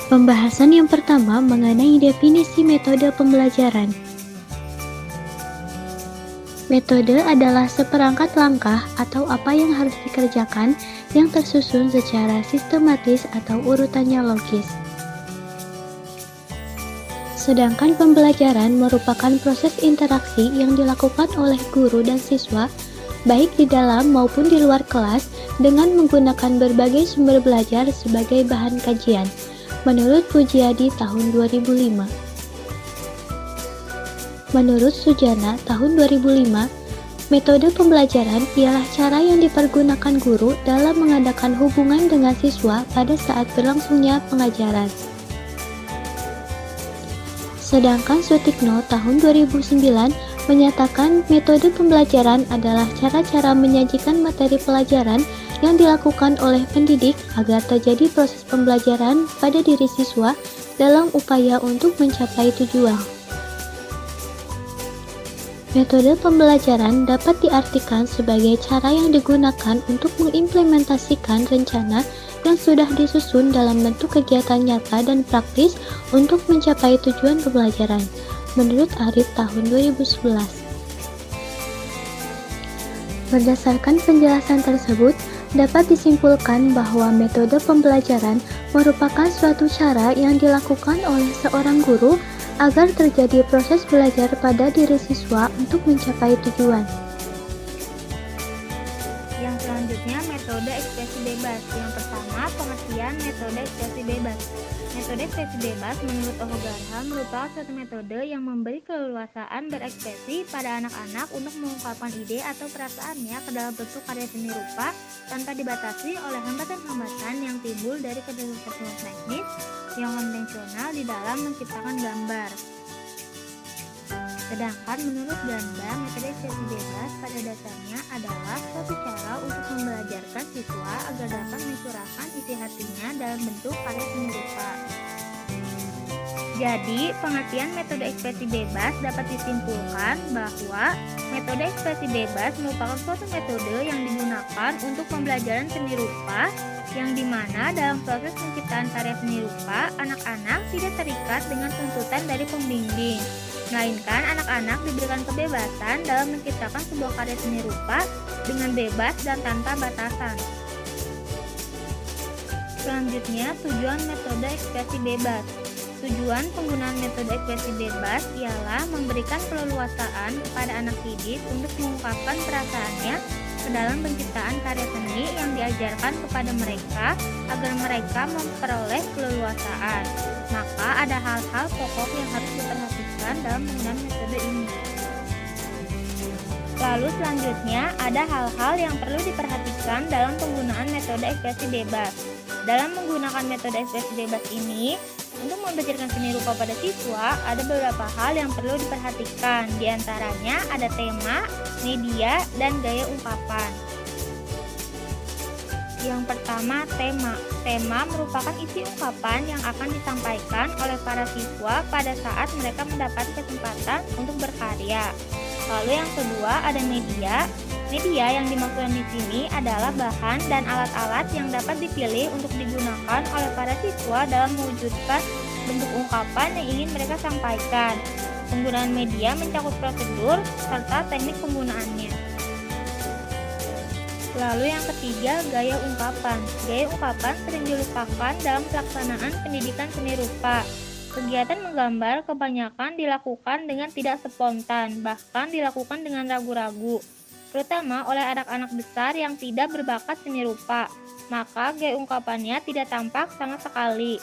Pembahasan yang pertama mengenai definisi metode pembelajaran. Metode adalah seperangkat langkah atau apa yang harus dikerjakan yang tersusun secara sistematis atau urutannya logis. Sedangkan pembelajaran merupakan proses interaksi yang dilakukan oleh guru dan siswa, baik di dalam maupun di luar kelas, dengan menggunakan berbagai sumber belajar sebagai bahan kajian, menurut Pujiadi tahun 2005. Menurut Sujana tahun 2005, metode pembelajaran ialah cara yang dipergunakan guru dalam mengadakan hubungan dengan siswa pada saat berlangsungnya pengajaran. Sedangkan Sutikno tahun 2009 menyatakan metode pembelajaran adalah cara-cara menyajikan materi pelajaran yang dilakukan oleh pendidik agar terjadi proses pembelajaran pada diri siswa dalam upaya untuk mencapai tujuan. Metode pembelajaran dapat diartikan sebagai cara yang digunakan untuk mengimplementasikan rencana yang sudah disusun dalam bentuk kegiatan nyata dan praktis untuk mencapai tujuan pembelajaran, menurut Arif tahun 2011. Berdasarkan penjelasan tersebut, dapat disimpulkan bahwa metode pembelajaran merupakan suatu cara yang dilakukan oleh seorang guru agar terjadi proses belajar pada diri siswa untuk mencapai tujuan. Yang selanjutnya, metode ekspresi bebas. Yang pertama, pengertian metode ekspresi bebas. Metode ekspresi bebas menurut Oho Garha merupakan suatu metode yang memberi keleluasaan berekspresi pada anak-anak untuk mengungkapkan ide atau perasaannya ke dalam bentuk karya seni rupa tanpa dibatasi oleh hambatan-hambatan yang timbul dari keterbatasan teknis yang konvensional di dalam menciptakan gambar. Sedangkan menurut Ganda, metode ekspresi bebas pada dasarnya adalah suatu cara untuk membelajarkan siswa agar dapat mencurahkan isi hatinya dalam bentuk karya seni rupa. Jadi, pengertian metode ekspresi bebas dapat disimpulkan bahwa metode ekspresi bebas merupakan suatu metode yang digunakan untuk pembelajaran seni rupa yang dimana dalam proses penciptaan karya seni rupa, anak-anak tidak terikat dengan tuntutan dari pembimbing, melainkan anak-anak diberikan kebebasan dalam menciptakan sebuah karya seni rupa dengan bebas dan tanpa batasan. Selanjutnya, tujuan metode ekspresi bebas. Tujuan penggunaan metode ekspresi bebas ialah memberikan keleluasaan kepada anak didik untuk mengungkapkan perasaannya ke dalam penciptaan karya seni yang diajarkan kepada mereka agar mereka memperoleh keleluasaan. Maka ada hal-hal pokok yang harus diperhatikan dalam penggunaan metode ini. Lalu selanjutnya ada hal-hal yang perlu diperhatikan dalam penggunaan metode ekspresi bebas. Dalam menggunakan metode ekspresi bebas ini, untuk membelajarkan seni rupa pada siswa, ada beberapa hal yang perlu diperhatikan. Di antaranya ada tema, media, dan gaya ungkapan. Yang pertama, tema. Tema merupakan isi ungkapan yang akan disampaikan oleh para siswa pada saat mereka mendapat kesempatan untuk berkarya. Lalu yang kedua ada media. Media yang dimaksudkan di sini adalah bahan dan alat-alat yang dapat dipilih untuk digunakan oleh para siswa dalam mewujudkan bentuk ungkapan yang ingin mereka sampaikan. Penggunaan media mencakup prosedur serta teknik penggunaannya. Lalu yang ketiga, gaya ungkapan. Gaya ungkapan sering dilupakan dalam pelaksanaan pendidikan seni rupa. Kegiatan menggambar kebanyakan dilakukan dengan tidak spontan, bahkan dilakukan dengan ragu-ragu, terutama oleh anak-anak besar yang tidak berbakat seni rupa, maka gaya ungkapannya tidak tampak sama sekali.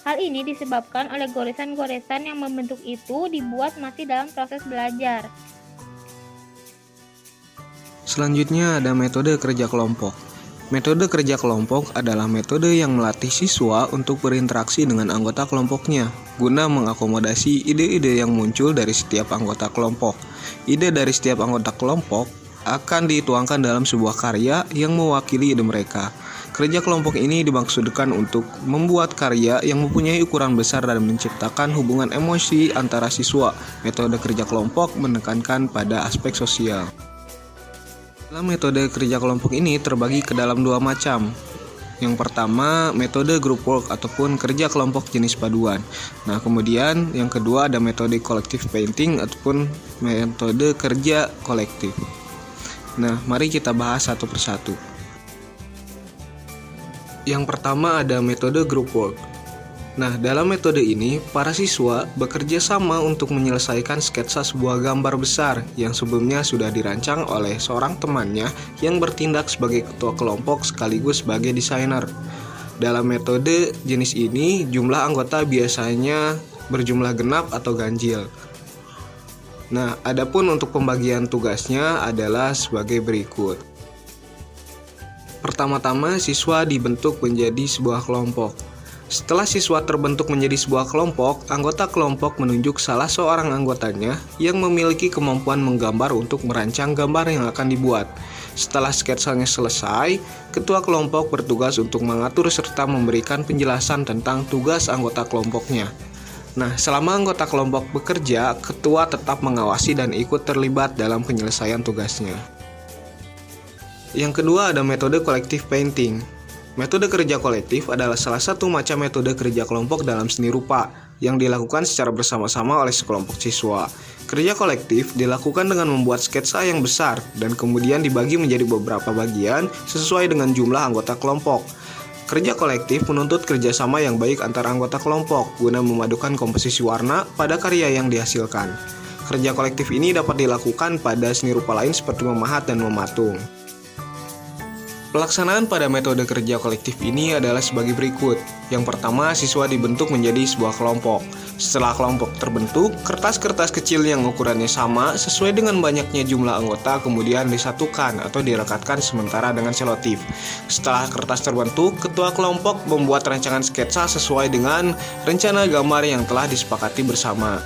Hal ini disebabkan oleh goresan-goresan yang membentuk itu dibuat masih dalam proses belajar. Selanjutnya ada metode kerja kelompok. Metode kerja kelompok adalah metode yang melatih siswa untuk berinteraksi dengan anggota kelompoknya, guna mengakomodasi ide-ide yang muncul dari setiap anggota kelompok. Ide dari setiap anggota kelompok akan dituangkan dalam sebuah karya yang mewakili ide mereka. Kerja kelompok ini dimaksudkan untuk membuat karya yang mempunyai ukuran besar dan menciptakan hubungan emosi antara siswa. Metode kerja kelompok menekankan pada aspek sosial. Dalam metode kerja kelompok ini terbagi ke dalam dua macam. Yang pertama, metode group work ataupun kerja kelompok jenis paduan. Nah, kemudian yang kedua ada metode collective painting ataupun metode kerja kolektif. Nah, mari kita bahas satu persatu. Yang pertama ada metode group work. Nah, dalam metode ini, para siswa bekerja sama untuk menyelesaikan sketsa sebuah gambar besar yang sebelumnya sudah dirancang oleh seorang temannya yang bertindak sebagai ketua kelompok sekaligus sebagai desainer. Dalam metode jenis ini, jumlah anggota biasanya berjumlah genap atau ganjil. Nah, adapun untuk pembagian tugasnya adalah sebagai berikut. Pertama-tama, siswa dibentuk menjadi sebuah kelompok. Setelah siswa terbentuk menjadi sebuah kelompok, anggota kelompok menunjuk salah seorang anggotanya yang memiliki kemampuan menggambar untuk merancang gambar yang akan dibuat. Setelah sketsanya selesai, ketua kelompok bertugas untuk mengatur serta memberikan penjelasan tentang tugas anggota kelompoknya. Nah, selama anggota kelompok bekerja, ketua tetap mengawasi dan ikut terlibat dalam penyelesaian tugasnya. Yang kedua ada metode collective painting. Metode kerja kolektif adalah salah satu macam metode kerja kelompok dalam seni rupa yang dilakukan secara bersama-sama oleh sekelompok siswa. Kerja kolektif dilakukan dengan membuat sketsa yang besar dan kemudian dibagi menjadi beberapa bagian sesuai dengan jumlah anggota kelompok. Kerja kolektif menuntut kerjasama yang baik antara anggota kelompok guna memadukan komposisi warna pada karya yang dihasilkan. Kerja kolektif ini dapat dilakukan pada seni rupa lain seperti memahat dan mematung. Pelaksanaan pada metode kerja kolektif ini adalah sebagai berikut. Yang pertama, siswa dibentuk menjadi sebuah kelompok. Setelah kelompok terbentuk, kertas-kertas kecil yang ukurannya sama sesuai dengan banyaknya jumlah anggota kemudian disatukan atau direkatkan sementara dengan selotip. Setelah kertas terbentuk, ketua kelompok membuat rancangan sketsa sesuai dengan rencana gambar yang telah disepakati bersama.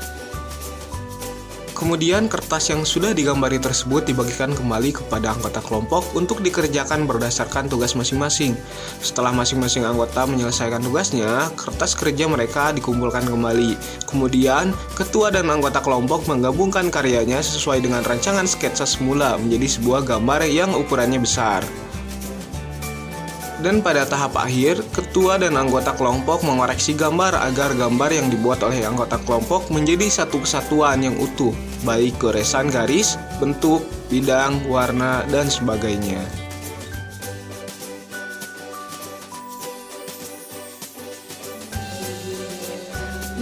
Kemudian kertas yang sudah digambari tersebut dibagikan kembali kepada anggota kelompok untuk dikerjakan berdasarkan tugas masing-masing. Setelah masing-masing anggota menyelesaikan tugasnya, kertas kerja mereka dikumpulkan kembali. Kemudian, ketua dan anggota kelompok menggabungkan karyanya sesuai dengan rancangan sketsa semula menjadi sebuah gambar yang ukurannya besar. Dan pada tahap akhir, ketua dan anggota kelompok mengoreksi gambar agar gambar yang dibuat oleh anggota kelompok menjadi satu kesatuan yang utuh, baik goresan garis, bentuk, bidang, warna, dan sebagainya.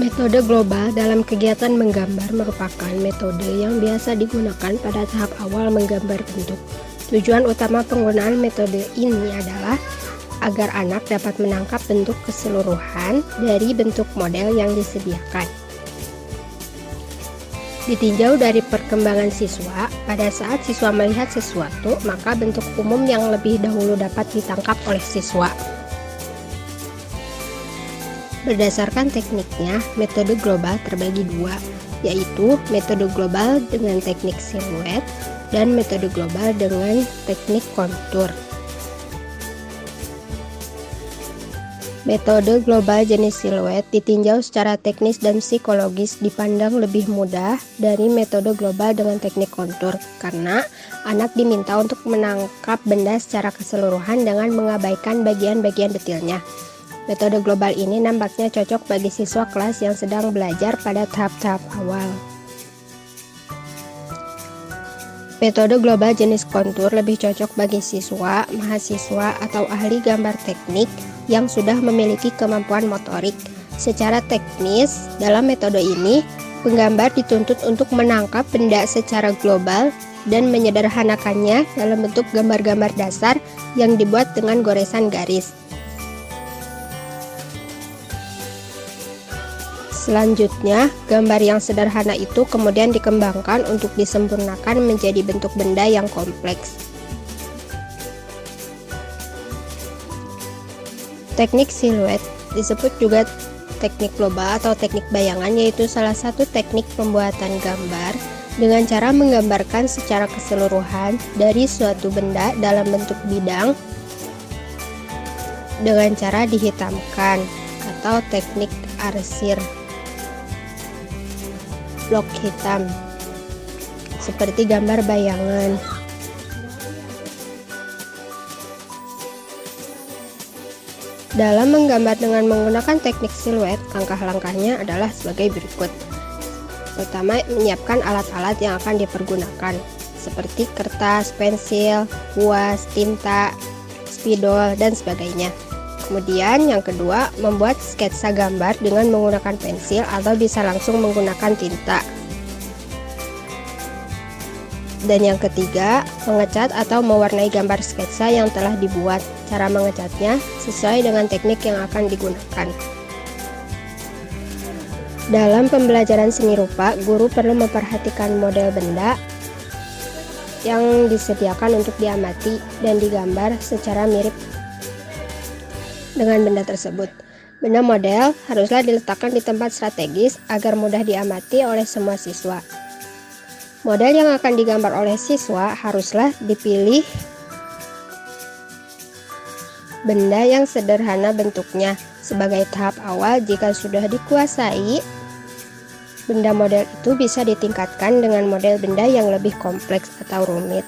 Metode global dalam kegiatan menggambar merupakan metode yang biasa digunakan pada tahap awal menggambar bentuk. Tujuan utama penggunaan metode ini adalah agar anak dapat menangkap bentuk keseluruhan dari bentuk model yang disediakan. Ditinjau dari perkembangan siswa, pada saat siswa melihat sesuatu, maka bentuk umum yang lebih dahulu dapat ditangkap oleh siswa. Berdasarkan tekniknya, metode global terbagi dua, yaitu metode global dengan teknik siluet dan metode global dengan teknik kontur. Metode global jenis siluet ditinjau secara teknis dan psikologis dipandang lebih mudah dari metode global dengan teknik kontur karena anak diminta untuk menangkap benda secara keseluruhan dengan mengabaikan bagian-bagian detailnya. Metode global ini nampaknya cocok bagi siswa kelas yang sedang belajar pada tahap-tahap awal. Metode global jenis kontur lebih cocok bagi siswa, mahasiswa, atau ahli gambar teknik yang sudah memiliki kemampuan motorik. Secara teknis, dalam metode ini, penggambar dituntut untuk menangkap benda secara global dan menyederhanakannya dalam bentuk gambar-gambar dasar yang dibuat dengan goresan garis. Selanjutnya, gambar yang sederhana itu kemudian dikembangkan untuk disempurnakan menjadi bentuk benda yang kompleks. Teknik siluet disebut juga teknik global atau teknik bayangan, yaitu salah satu teknik pembuatan gambar dengan cara menggambarkan secara keseluruhan dari suatu benda dalam bentuk bidang dengan cara dihitamkan, atau teknik arsir blok hitam seperti gambar bayangan. Dalam menggambar dengan menggunakan teknik siluet, langkah-langkahnya adalah sebagai berikut. Pertama, menyiapkan alat-alat yang akan dipergunakan, seperti kertas, pensil, kuas, tinta, spidol, dan sebagainya. Kemudian yang kedua, membuat sketsa gambar dengan menggunakan pensil atau bisa langsung menggunakan tinta. Dan yang ketiga, mengecat atau mewarnai gambar sketsa yang telah dibuat. Cara mengecatnya sesuai dengan teknik yang akan digunakan. Dalam pembelajaran seni rupa, guru perlu memperhatikan model benda yang disediakan untuk diamati dan digambar secara mirip dengan benda tersebut. Benda model haruslah diletakkan di tempat strategis agar mudah diamati oleh semua siswa. Model yang akan digambar oleh siswa haruslah dipilih benda yang sederhana bentuknya. Sebagai tahap awal, jika sudah dikuasai, benda model itu bisa ditingkatkan dengan model benda yang lebih kompleks atau rumit.